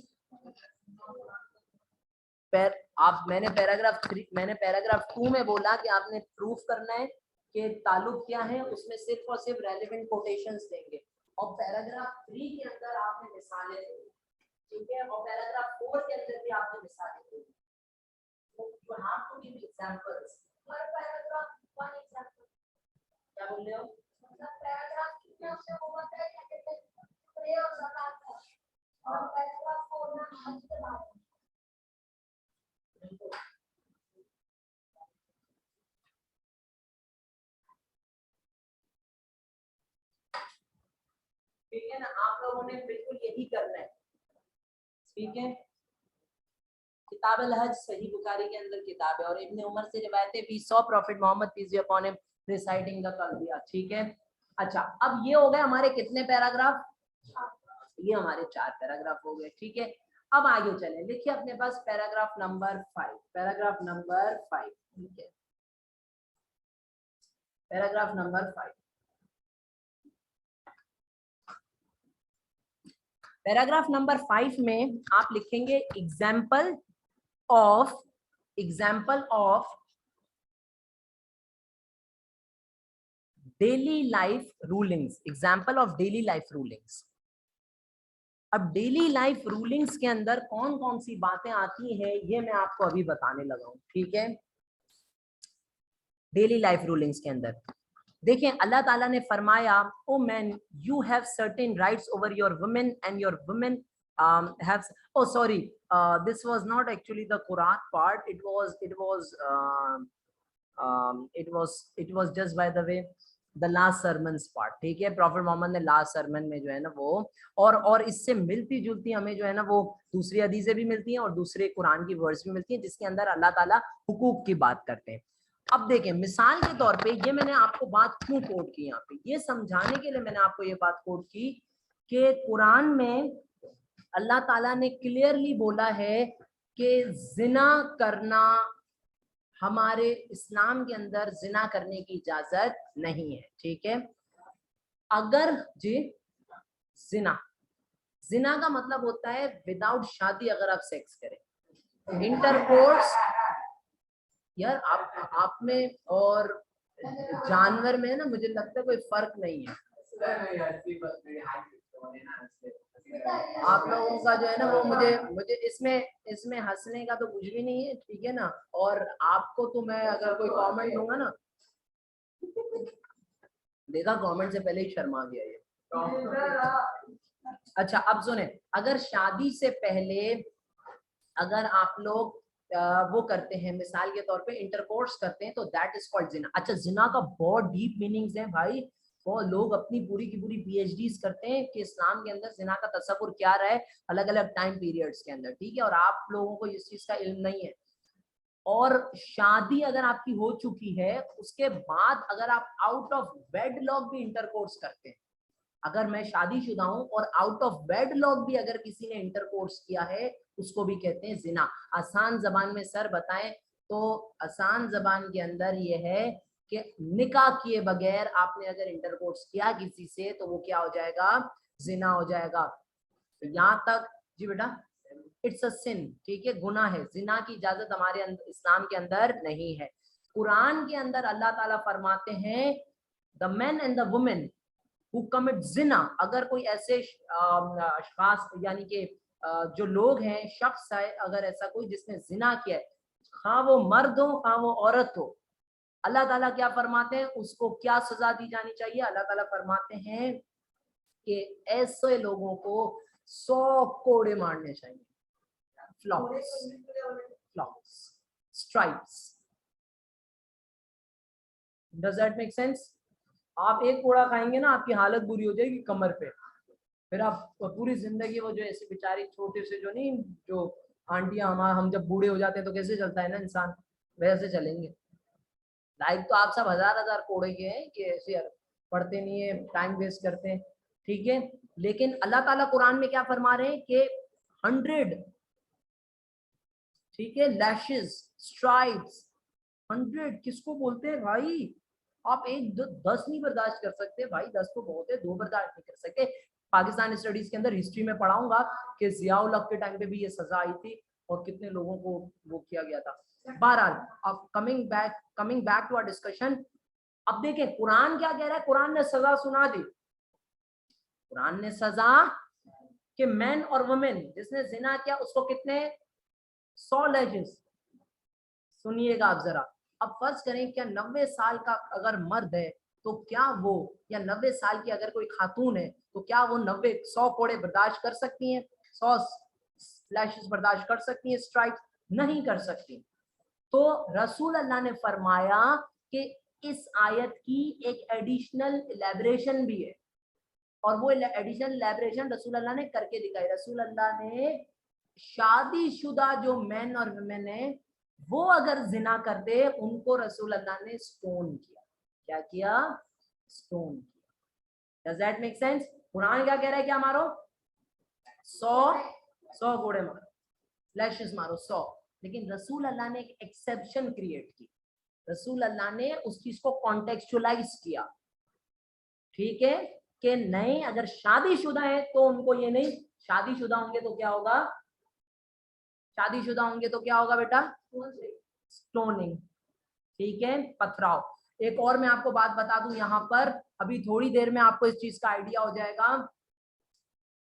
मैंने पैराग्राफ 2 में बोला कि आपने प्रूफ करना है कि ताल्लुक क्या है, उसमें सिर्फ और सिर्फ रेलेवेंट कोटेशंस देंगे। और पैराग्राफ 3 के अंदर आपने मिसालें देंगे, ठीक है। और पैराग्राफ 4 के अंदर भी आपने मिसालें देंगे। तो आप तो गिव एग्जांपल्स। हर पैराग्राफ वन एग्जांपल। क्या बोल रहे हो? मतलब पैराग्राफ कितने उससे वो बताया क्या कहते हैं प्रेयर और ज़कात का। और पैराग्राफ 4 ना हज के बारे में। ठीक है ना, आप लोगों ने बिल्कुल यही करना है, ठीक है। किताब अल हज सही बुखारी के अंदर किताब है और इब्न उमर से रिवायत है we saw prophet Muhammad peace be upon him reciting the तलबिया, ठीक है। अच्छा, अब ये हो गए हमारे कितने पैराग्राफ? ये हमारे 4 पैराग्राफ हो गए, ठीक है। अब आगे चले, देखिए अपने पास पैराग्राफ नंबर 5, पैराग्राफ नंबर 5, ठीक है। पैराग्राफ नंबर 5, पैराग्राफ नंबर 5 में आप लिखेंगे example of daily life rulings, example of daily life rulings. अब डेली लाइफ रूलिंग्स के अंदर कौन कौन सी बातें आती हैं ये मैं आपको अभी बताने लगा हूं, ठीक है। डेली लाइफ रूलिंग्स के अंदर देखिए अल्लाह ताला ने फरमाया, oh man you have certain rights over your women and your women have, oh sorry, this was not actually the Quran part, it was just by the way the last sermons part, ठीक है। Prophet Muhammad ने last sermon में जो है ना वो और इससे मिलती जुलती हमें जो है ना वो दूसरी हदीसें भी मिलती हैं और दूसरे कुरान की वर्ड्स भी मिलती हैं जिसके अंदर अल्लाह ताला हुकूक की बात करते हैं। अब देखें मिसाल के तौर पे ये मैंने आपको बात क्यों कोट की, यहाँ पे ये समझाने के लिए मैंने आपको ये बात कोट की कि कुरान में अल्लाह ताला ने क्लियरली बोला है कि जिना करना, हमारे इस्लाम के अंदर जिना करने की इजाजत नहीं है, ठीक है। अगर जी जिना का मतलब होता है विदाउट शादी अगर आप सेक्स करें, इंटरकोर्स। यार आप में और जानवर में ना मुझे लगता है कोई फर्क नहीं है। आप लोगों का जो है ना वो मुझे इसमें हंसने का तो कुछ भी नहीं है, ठीक है ना। और आपको तो मैं अगर कोई कमेंट दूंगा ना, देखा कमेंट से पहले ही शर्मा गया ये। अच्छा अब सुने, अगर शादी से पहले अगर आप लोग वो करते हैं, मिसाल के तौर पे इंटरकोर्स करते हैं, तो दैट इज कॉल्ड जिना। अच्छा जिना का बहुत डीप मीनिंग्स है भाई, वो लोग अपनी पूरी की पूरी पीएचडीज करते हैं कि इस्लाम के अंदर जिना का तस्वुर क्या रहा है अलग अलग टाइम पीरियड्स के अंदर, ठीक है। और आप लोगों को इस चीज का इल्म नहीं है। और शादी अगर आपकी हो चुकी है उसके बाद अगर आप आउट ऑफ वेडलॉक भी इंटरकोर्स करते हैं, अगर मैं शादीशुदा हूं और आउट ऑफ वेडलॉक भी अगर किसी ने इंटरकोर्स किया है उसको भी कहते हैं जिना। आसान जबान में सर बताएं तो आसान जबान के अंदर ये है कि निकाह किए बगैर आपने अगर इंटरकोर्स किया किसी से तो वो क्या हो जाएगा? जिना हो जाएगा। तो यहाँ तक जी बेटा इट्स अ सिन, ठीक है, गुनाह है। जिना की इजाजत हमारे इस्लाम के अंदर नहीं है। कुरान के अंदर अल्लाह ताला फरमाते हैं the man and the women who commit जिना, अगर कोई ऐसे अशखास यानी कि जो लोग हैं, शख्स है अगर ऐसा कोई जिसने जिना किया है, खा वो मर्द हो खा वो औरत हो, अल्लाह ताला क्या फरमाते हैं उसको क्या सजा दी जानी चाहिए? अल्लाह ताला फरमाते हैं कि ऐसे लोगों को 100 कोड़े मारने चाहिए, flogs, stripes. Does that make sense? आप एक कोड़ा खाएंगे ना, आपकी हालत बुरी हो जाएगी कमर पे, फिर आप पूरी जिंदगी वो जो ऐसे बेचारी छोटे से जो नहीं, जो आंटियां, हम जब बूढ़े हो जाते हैं तो कैसे चलता है ना इंसान, वैसे चलेंगे। लाइफ तो आप सब हजार हजार कोड़े के हैं कि ऐसे यार पढ़ते नहीं है, टाइम वेस्ट करते हैं, ठीक है। लेकिन अल्लाह ताला कुरान में क्या फरमा रहे हैं कि 100, ठीक है, लैशेस, स्ट्राइप्स, 100 किसको बोलते हैं भाई? आप एक 10 नहीं बर्दाश्त कर सकते भाई, 10 तो बहुत है, 2 बर्दाश्त नहीं कर सकते। पाकिस्तान स्टडीज के अंदर हिस्ट्री में पढ़ाऊंगा कि जियाउल हक के टाइम पे भी ये सजा आई थी और कितने लोगों को वो किया गया था। बहरहाल, अब coming back to our discussion, अब देखें कुरान क्या कह रहा है। कुरान ने सजा सुना दी। कुरान ने सजा कि मैन और वुमेन जिसने जिना किया उसको कितने 100 लैशेस। सुनिएगा आप जरा, अब फर्ज करें क्या 90 साल का अगर मर्द है तो क्या वो, या 90 साल की अगर कोई खातून है तो क्या वो 100 कोड़े बर्दाश्त कर सकती हैं, 100 लैशेस बर्दाश्त कर सकती हैं, स्ट्राइक्स? नहीं कर सकती। तो रसूल अल्लाह ने फरमाया कि इस आयत की एक एडिशनल इलेबरेशन भी है, और वो एडिशनल इलेबरेशन रसूल अल्लाह ने करके दिखाई। रसूल अल्लाह ने शादीशुदा जो मैन और वुमेन है वो अगर जिना करते उनको रसूल अल्लाह ने स्टोन किया। क्या किया? स्टोन किया। Does that make sense? Quran क्या कह रहा है? क्या मारो? 100 कोड़े मारो, लैशेस मारो 100। लेकिन रसूल अल्लाह ने एक एक्सेप्शन क्रिएट की। रसूल अल्लाह ने उस चीज को कॉन्टेक्चुअलाइज किया, ठीक है, कि नहीं अगर शादीशुदा है तो उनको ये नहीं, शादीशुदा होंगे तो क्या होगा? शादीशुदा होंगे तो क्या होगा बेटा? स्टोनिंग, ठीक है, पथराव। एक और मैं आपको बात बता दूं यहाँ पर, अभी थोड़ी देर में आपको इस चीज का आइडिया हो जाएगा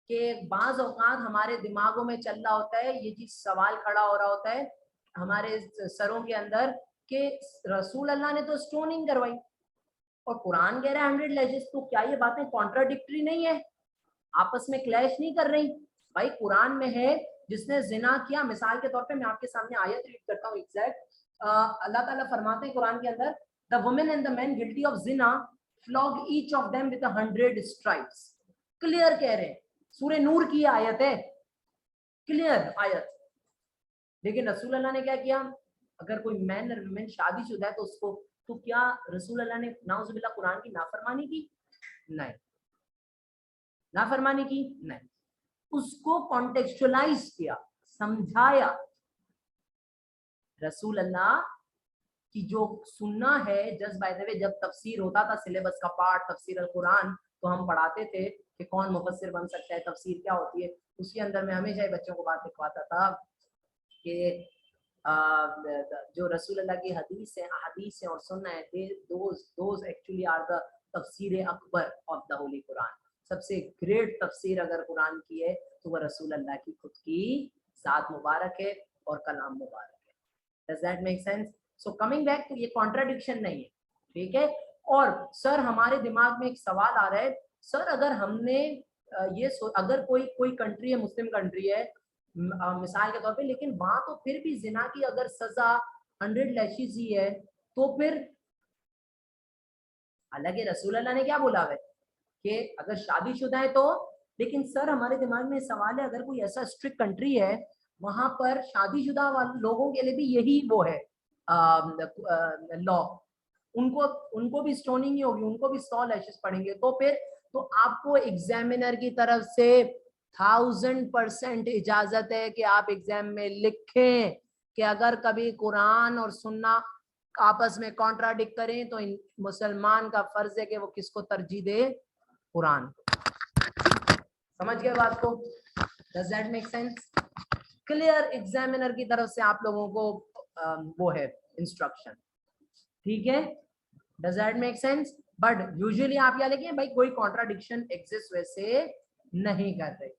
कि बाज औकात हमारे दिमागों में चल रहा होता है, ये चीज सवाल खड़ा हो रहा होता है हमारे सरों के अंदर कि रसूल अल्लाह ने तो स्टोनिंग करवाई और कुरान कह रहा है 100 लैशेस, तो क्या ये बातें कॉन्ट्राडिक्टरी नहीं है, आपस में क्लैश नहीं कर रही? भाई कुरान में है जिसने जिना किया, मिसाल के तौर पे मैं आपके सामने आयत रीड करता हूँ एग्जैक्ट। अल्लाह ताला फरमाते हैं कुरान के अंदर, the women and the man guilty of Jinnah flog each of them with 100 stripes. Clear कह रहे हैं, सूरह नूर की आयत है, क्लियर आयत। लेकिन रसूल अल्लाह ने क्या किया? अगर कोई मैन और वुमेन शादीशुदा है तो उसको, तो क्या रसूल अल्लाह ने नाउजुबिल्लाह कुरान की नाफरमानी की? नहीं। नाफरमानी की? नहीं। उसको कॉन्टेक्चुअलाइज किया, समझाया। रसूल अल्लाह की जो सुन्ना है, जस्ट बाय द वे, जब तफसीर होता था सिलेबस का पार्ट तफसीर अल कुरान, तो हम पढ़ाते थे कि कौन मुफस्सिर बन सकता है, तफसीर क्या होती है। उसके अंदर मैं हमेशा ही बच्चों को बात लिखवाता था कि जो रसूल अल्लाह की हदीस है और सुन्ना है, दोज एक्चुअली आर द तफसीर Akbar of the holy Quran. सबसे ग्रेट तफसीर अगर कुरान की है तो वह रसूल अल्लाह की खुद की ज़ात मुबारक है और कलाम मुबारक है। Does that make sense? So coming back to, ये कॉन्ट्राडिक्शन नहीं है, ठीक है। और सर हमारे दिमाग में एक सवाल आ रहा है, सर अगर हमने अगर कोई कंट्री है, मुस्लिम कंट्री है मिसाल के तौर पे, लेकिन वहां तो फिर भी जिना की अगर सजा 100 लैशेस ही है, तो फिर हालांकि रसूल अल्लाह ने क्या बोला है कि अगर शादीशुदा है तो, लेकिन सर हमारे दिमाग में सवाल है, अगर कोई ऐसा स्ट्रिक्ट कंट्री है वहां पर शादीशुदा लोगों के लिए भी यही वो है लॉ, उनको उनको भी स्टोनिंग ही होगी, उनको भी 100 लैशेस पड़ेंगे, तो फिर तो आपको एग्जामिनर की तरफ से 1000% इजाजत है कि आप एग्जाम में लिखें कि अगर कभी कुरान और सुन्ना आपस में कॉन्ट्राडिक्ट करें तो मुसलमान का फर्ज है कि वो किसको तरजीह दे? कुरान। समझ गए बात को? Does that make sense? Clear examiner की तरफ से आप लोगों को वो है इंस्ट्रक्शन, ठीक है। Does that make sense? But usually आप क्या लिखें भाई, कोई कॉन्ट्राडिक्शन एग्जिस्ट वैसे नहीं कर रहे।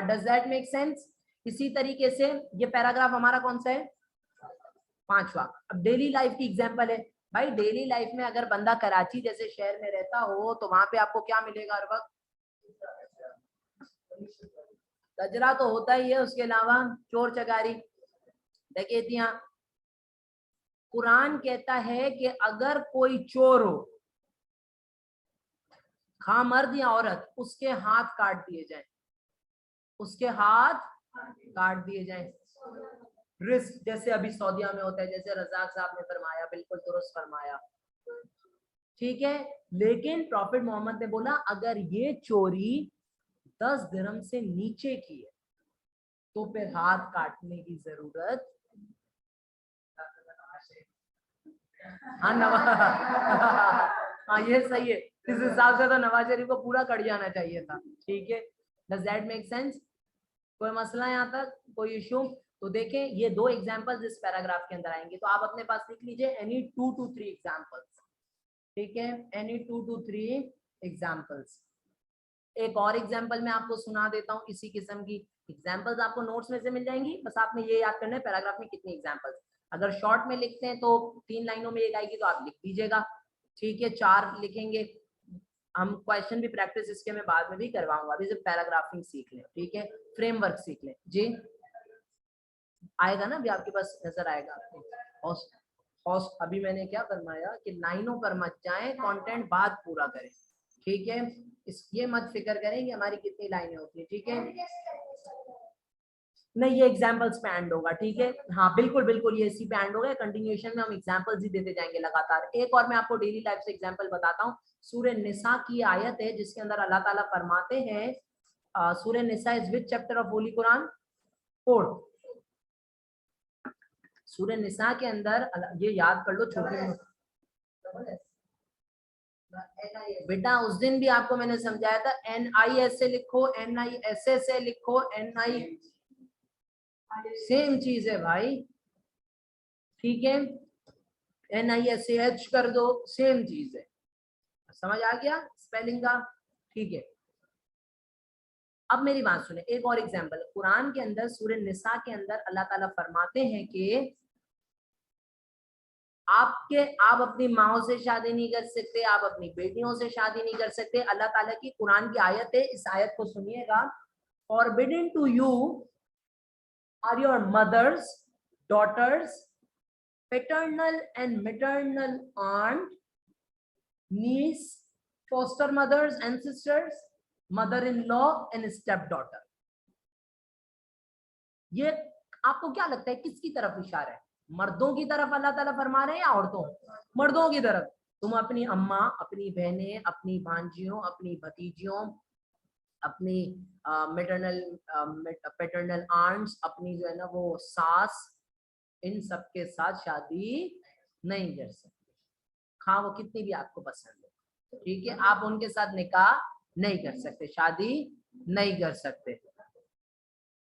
Does that make sense? इसी तरीके से ये पैराग्राफ हमारा कौन सा है? 5वां। अब डेली लाइफ की एग्जांपल है भाई, डेली लाइफ में अगर बंदा कराची जैसे शहर में रहता हो तो वहां पे आपको क्या मिलेगा हर वक्त? कचरा तो होता ही है, उसके अलावा चोर चकारी, डकैतियां। कुरान कहता है कि अगर कोई चोर हो खा मर्द या औरत, उसके हाथ काट दिए जाएं, उसके हाथ काट दिए जाएं। रिस्क जैसे अभी सऊदीया में होता है, जैसे रजाक साहब ने फरमाया, बिल्कुल दुरुस्त फरमाया, ठीक है। लेकिन प्रॉफिट मोहम्मद ने बोला अगर ये चोरी 10 दिरहम से नीचे की है तो फिर हाथ काटने की जरूरत। हाँ हाँ ये सही है, इस हिसाब से तो नवाज शरीफ को पूरा कट जाना चाहिए था, ठीक है। Does that make sense? कोई मसला यहाँ तक, कोई इशू? तो देखें ये दो एग्जांपल्स इस पैराग्राफ के अंदर आएंगे, तो आप अपने पास लिख लीजिए एनी 2 to 3 एग्जांपल्स, ठीक है, एनी 2 to 3 एग्जांपल्स। एक और एग्जांपल मैं आपको सुना देता हूँ, इसी किस्म की एग्जांपल्स आपको नोट्स में से मिल जाएंगी, बस आपने ये याद करना है पैराग्राफ में कितनी एग्जांपल्स। अगर शॉर्ट में लिखते हैं तो 3 लाइनों में एक आएगी तो आप लिख दीजिएगा, ठीक है। 4 लिखेंगे, हम क्वेश्चन भी प्रैक्टिस इसके मैं बाद में भी करवाऊंगा, अभी सिर्फ पैराग्राफिंग सीख लें, ठीक है, फ्रेमवर्क सीख लें जी। आएगा ना, अभी आपके पास नजर आएगा। अभी मैंने क्या फरमाया कि लाइनों पर मत जाएं, कंटेंट बाद पूरा करें, ठीक है। इस ये मत फिक्र करें कि हमारी कितनी लाइनें होती है, ठीक है। नहीं ये एग्जांपल्स पे एंड होगा, ठीक है, हाँ बिल्कुल बिल्कुल ये इसी पे एंड होगा, कंटिन्यूएशन में हम एग्जांपल्स ही देते जाएंगे लगातार। एक और मैं आपको डेली लाइफ से एग्जांपल बताता हूँ, सूरह निसा की आयत है जिसके अंदर अल्लाह ताला फरमाते हैं, सूरह निसा is which chapter of holy Quran? 4। सूरह निसा के अंदर ये याद कर लो, छोटी बेटा उस दिन भी आपको मैंने समझाया था, NIS से लिखो, NISA से लिखो, NI सेम चीज है भाई, ठीक है, NISAH कर दो, सेम चीज है, समझ आ गया स्पेलिंग का, ठीक है। अब मेरी बात सुने, एक और एग्जांपल कुरान के अंदर सूरह निसा के अंदर अल्लाह ताला फरमाते हैं कि आप अपनी माओ से शादी नहीं कर सकते, आप अपनी बेटियों से शादी नहीं कर सकते। अल्लाह ताला की कुरान की आयत है, इस आयत को सुनिएगा, forbidden to you are your mothers, daughters, paternal and maternal aunt, niece, foster mothers and sisters, mother-in-law and stepdaughter। ये आपको क्या लगता है किसकी तरफ इशारा है? मर्दों की तरफ अल्लाह ताला फरमा रहे हैं या औरतों? मर्दों की तरफ। तुम अपनी अम्मा, अपनी बहनें, अपनी भांजियों, अपनी भतीजियों, अपनी मेटरनल पैटर्नल आंट्स, अपनी जो है ना वो सास, इन सब के साथ शादी नहीं कर सकते, हाँ वो कितनी भी आपको पसंद है, ठीक है, आप उनके साथ निकाह नहीं कर सकते, शादी नहीं कर सकते।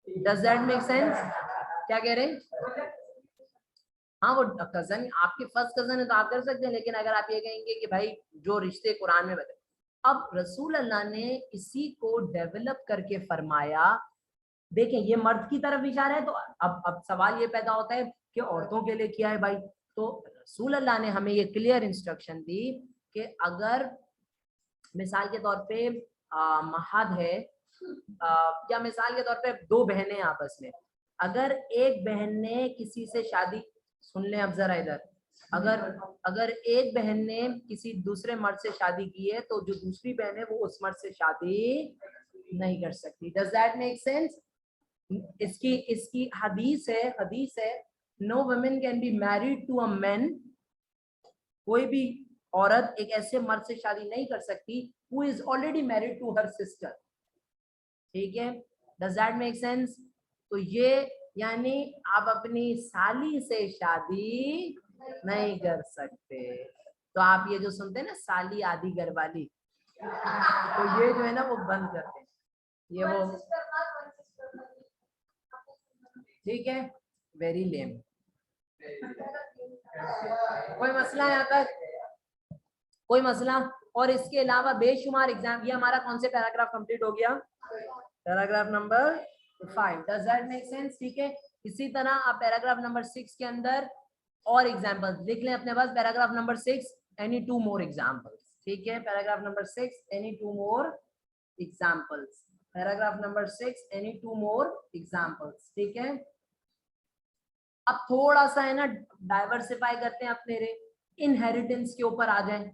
Does that make sense? क्या कह रहे हैं? हाँ वो कजन, आपके फर्स्ट कजन है तो आप कर सकते हैं, लेकिन अगर आप ये कहेंगे कि भाई जो रिश्ते कुरान में बताए, अब रसूल अल्लाह ने इसी को डेवलप करके फरमाया। देखें ये मर्द की तरफ इशारा है, तो अब सवाल ये पैदा होता है कि औरतों के लिए क्या है भाई? तो रसूल अल्लाह ने हमें ये क्लियर इंस्ट्रक्शन दी कि अगर मिसाल के तौर पे महद है, या मिसाल के तौर पे 2 बहनें आपस में, अगर एक बहन ने किसी से शादी, सुन लें अब जरा इधर, अगर एक बहन ने किसी दूसरे मर्द से शादी की है तो जो दूसरी बहन है वो उस मर्द से शादी नहीं कर सकती। Does that make sense? इसकी इसकी हदीस है no women can be married to a man, कोई भी औरत एक ऐसे मर्द से शादी नहीं कर सकती who is already married to her sister, ठीक है। Does that make sense? तो ये यानी आप अपनी साली से शादी नहीं कर सकते। तो आप ये जो सुनते हैं ना साली आदि घर वाली, तो ये जो है ना वो बंद करते हैं, ये वो, ठीक है, वेरी लेम। कोई मसला यहाँ तक? कोई मसला? और इसके अलावा बेशुमार एग्जाम, ये हमारा कौन से पैराग्राफ कंप्लीट हो गया? Paragraph number 5। Does that make sense? ठीक है, इसी तरह आप पैराग्राफ नंबर 6 के अंदर और एग्जांपल्स लिख लें अपने पास। Paragraph number 6 any 2 more examples, ठीक है, paragraph number 6 any 2 more examples, paragraph number 6 any 2 more examples, ठीक है। अब थोड़ा सा है ना डाइवर्सिफाई करते हैं अपने इनहेरिटेंस के ऊपर आ जाए,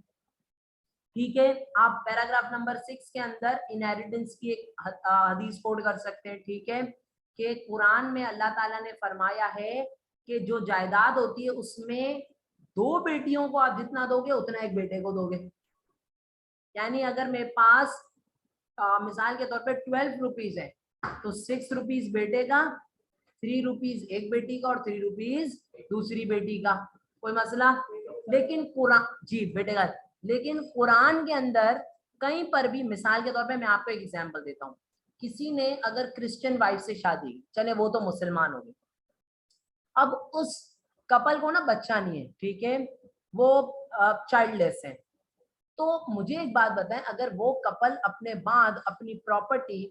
ठीक है, आप पैराग्राफ नंबर 6 के अंदर इनहेरिटेंस की एक हदीस कोट कर सकते हैं। ठीक है, कि कुरान में अल्लाह ताला ने फरमाया है कि जो जायदाद होती है उसमें 2 बेटियों को आप जितना दोगे उतना एक बेटे को दोगे। यानी अगर मेरे पास मिसाल के तौर पे 12 रुपीज है तो 6 रुपीज बेटे का, 3 रुपीज एक बेटी का और 3 रुपीज दूसरी बेटी का। कोई मसला? लेकिन कुरान जी बेटे का, लेकिन कुरान के अंदर कहीं पर भी, मिसाल के तौर पे मैं आपको एक एग्जांपल देता हूँ, किसी ने अगर क्रिश्चियन वाइफ से शादी, चले वो तो मुसलमान हो गई, अब उस कपल को ना बच्चा नहीं है, ठीक है, वो चाइल्डलेस है, तो मुझे एक बात बताएं, अगर वो कपल अपने बाद अपनी प्रॉपर्टी,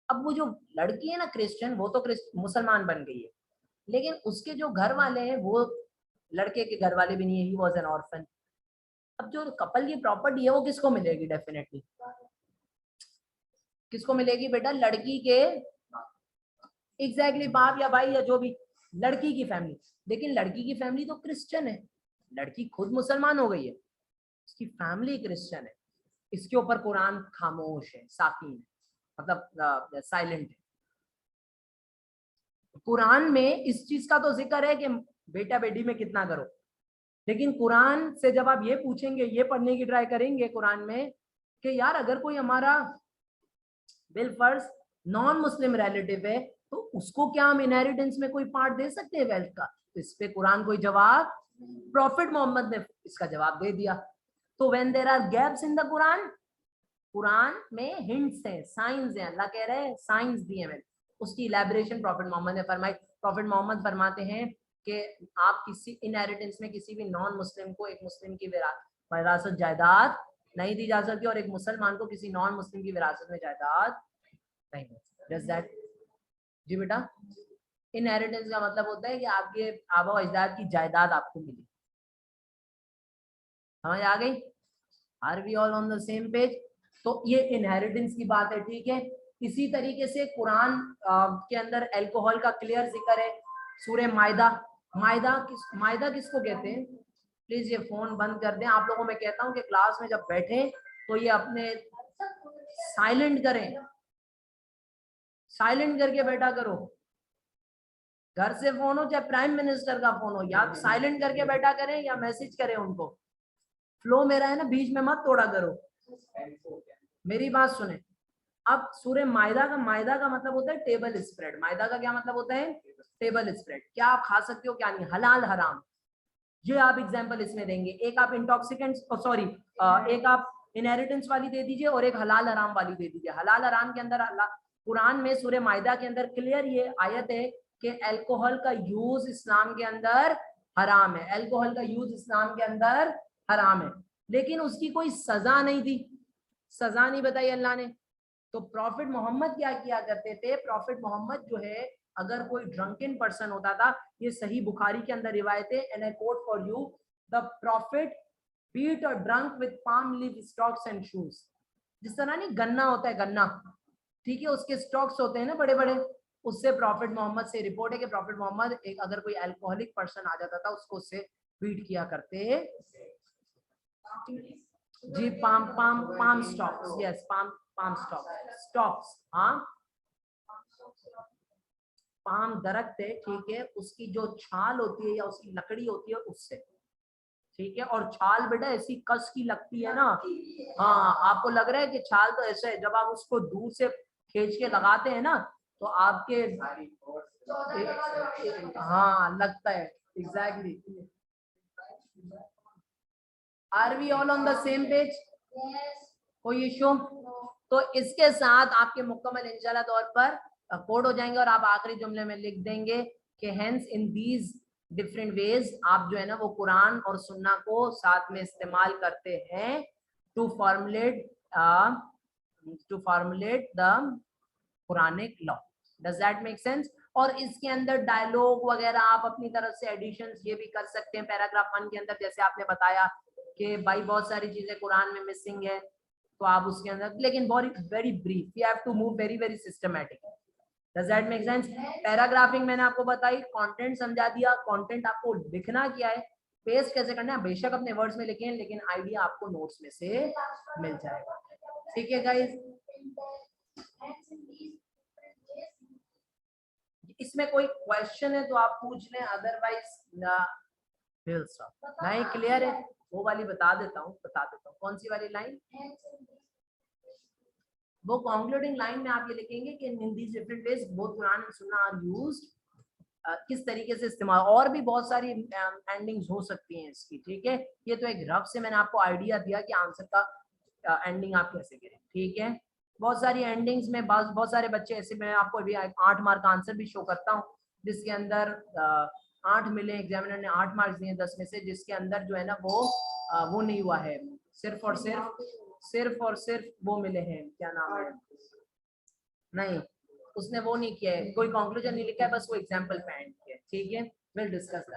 अब वो जो लड़की है ना क्रिश्चियन, वो तो मुसलमान बन गई है, लेकिन उसके जो घर वाले हैं वो लड़के के घर वाले भी नहीं है, ही वाज एन ऑर्फन। अब जो कपल की प्रॉपर्टी है वो किसको मिलेगी? डेफिनेटली किसको मिलेगी बेटा? लड़की के एग्जैक्टली बाप या भाई या जो भी, लड़की की फैमिली। लेकिन लड़की की फैमिली तो क्रिश्चियन है, लड़की खुद मुसलमान हो गई है, उसकी फैमिली क्रिश्चियन है, इसके ऊपर कुरान खामोश है, साकिन है, मतलब साइलेंट है। कुरान में इस चीज का तो जिक्र है कि बेटा बेटी में कितना करो, लेकिन कुरान से जब आप ये पूछेंगे, ये पढ़ने की ट्राई करेंगे कुरान में कि यार अगर कोई हमारा बिलफर्ज नॉन मुस्लिम रिलेटिव है तो उसको क्या हम इनहेरिटेंस में कोई पार्ट दे सकते हैं वेल्थ का? तो इस पे कुरान कोई जवाब, प्रॉफिट मोहम्मद ने इसका जवाब दे दिया। तो when there are gaps in the Quran, कुरान में हिंट्स हैं, साइंस हैं, अल्लाह कह रहे हैं साइंस दिए मैंने, उसकी इलेबोरेशन प्रॉफिट मोहम्मद ने फरमाई। प्रॉफिट मोहम्मद फरमाते हैं कि आप किसी इनहेरिटेंस में किसी भी नॉन मुस्लिम को एक मुस्लिम की विरासत जायदाद नहीं दी जा सकती, और एक मुसलमान को किसी नॉन मुस्लिम की विरासत में जायदाद नहीं। जस्ट दैट जी बेटा, इनहेरिटेंस का मतलब होता है कि आपके आबा अजदाद की जायदाद आपको मिली। समझ आ गई? Are we all on the same page? तो ये इनहेरिटेंस की बात है, ठीक है। इसी तरीके से कुरान के अंदर अल्कोहल का क्लियर जिक्र है, सूरह मायदा। मायदा किसको कहते हैं? प्लीज ये फोन बंद कर दें। आप लोगों में कहता हूं कि क्लास में जब बैठे तो ये अपने साइलेंट करें, साइलेंट करके बैठा करो। घर से फोन हो चाहे प्राइम मिनिस्टर का फोन हो, या साइलेंट करके बैठा करें या मैसेज करें उनको। फ्लो मेरा है ना, बीच में मत तोड़ा करो, मेरी बात सुने। अब सूरह मायदा का मतलब होता है टेबल स्प्रेड। मायदा का क्या मतलब होता है? Table spread. क्या आप खा सकते हो क्या नहीं, हलाल हराम, ये आप एग्जांपल इसमें देंगे। एक आप इंटॉक्सिकेंट्स, सॉरी एक आप इनहेरिटेंस वाली दे दीजिए और एक हलाल हराम वाली दे दीजिए। हलाल हराम के अंदर अल्लाह कुरान में सूरह मायदा के अंदर क्लियर ये आयत है कि अल्कोहल का यूज इस्लाम के अंदर हराम है, अल्कोहल का यूज इस्लाम के अंदर हराम है, लेकिन उसकी कोई सजा नहीं दी, सजा नहीं बताई अल्लाह ने। तो प्रॉफिट मोहम्मद क्या किया करते थे? प्रॉफिट मोहम्मद जो है, अगर कोई ड्रंकन पर्सन होता था, ये सही बुखारी के अंदर रिवायत है, and I quote for you, the prophet beat और drunk with palm leaf stalks and shoes. जिस तरह नहीं गन्ना होता है, गन्ना, ठीक है, उसके स्टॉक्स होते हैं ना बड़े बड़े, उससे प्रॉफिट मोहम्मद से रिपोर्ट है कि प्रॉफिट मोहम्मद एक अगर कोई अल्कोहलिक पर्सन आ जाता था उसको उससे बीट किया करते जी। Palm stalks, yes, palm stalks, हाँ, पाम दरख्त है, ठीक है, उसकी जो छाल होती है या उसकी लकड़ी होती है उससे, ठीक है। और छाल बेटा ऐसी कस की लगती है ना, हाँ, आपको लग रहा है कि छाल तो ऐसे है, जब आप उसको दूर से खींच के लगाते हैं ना तो आपके, हाँ लगता है, exactly. Are we all on the same page? कोई इशू? तो इसके साथ आपके मुकम्मल इंशाल्लाह तौर पर कोड हो जाएंगे, और आप आखिरी जुमले में लिख देंगे कि hence in these different ways, आप जो है ना वो कुरान और सुन्ना को साथ में इस्तेमाल करते हैं to formulate the Quranic law. Does that make sense? और इसके अंदर डायलॉग वगैरह आप अपनी तरफ से एडिशंस ये भी कर सकते हैं पैराग्राफ 1 के अंदर, जैसे आपने बताया कि भाई बहुत सारी चीजें कुरान में मिसिंग है, तो आप उसके अंदर, लेकिन very brief, we have to move very very systematic. Does that make sense? Paragraphing मैंने आपको बताई, कंटेंट समझा दिया, कंटेंट आपको लिखना क्या है, पेस्ट कैसे करना है बेशक अपने वर्ड्स में लिखें, लेकिन आइडिया आपको नोट्स में से मिल जाएगा। ठीक है गाइस, इसमें कोई क्वेश्चन है तो आप पूछ लें, अदरवाइज नहीं क्लियर है। वो वाली बता देता हूँ कौन सी वाली लाइन, वो कंक्लूडिंग लाइन में आप ये लिखेंगे कि in these different ways both Quran and सुन्नाह आर यूज्ड, किस तरीके से इस्तेमाल, और भी बहुत सारी एंडिंग्स हो सकती हैं इसकी। ठीक है, ये तो एक रफ से मैंने आपको आइडिया दिया कि आंसर का एंडिंग आप कैसे करें। ठीक है, बहुत सारी एंडिंग्स में बहुत सारे बच्चे ऐसे, मैं आपको अभी 8 मार्क का आंसर भी शो करता हूँ जिसके अंदर 8 मिले, एग्जामिनर ने 8 मार्क्स दिए 10 में से, जिसके अंदर जो है ना वो नहीं हुआ है, सिर्फ और सिर्फ वो मिले हैं, क्या नाम है, नहीं उसने वो नहीं किया है, कोई कंक्लूजन नहीं लिखा है, बस वो एग्जांपल पे एंड किया है। ठीक है, विल डिस्कस दैट।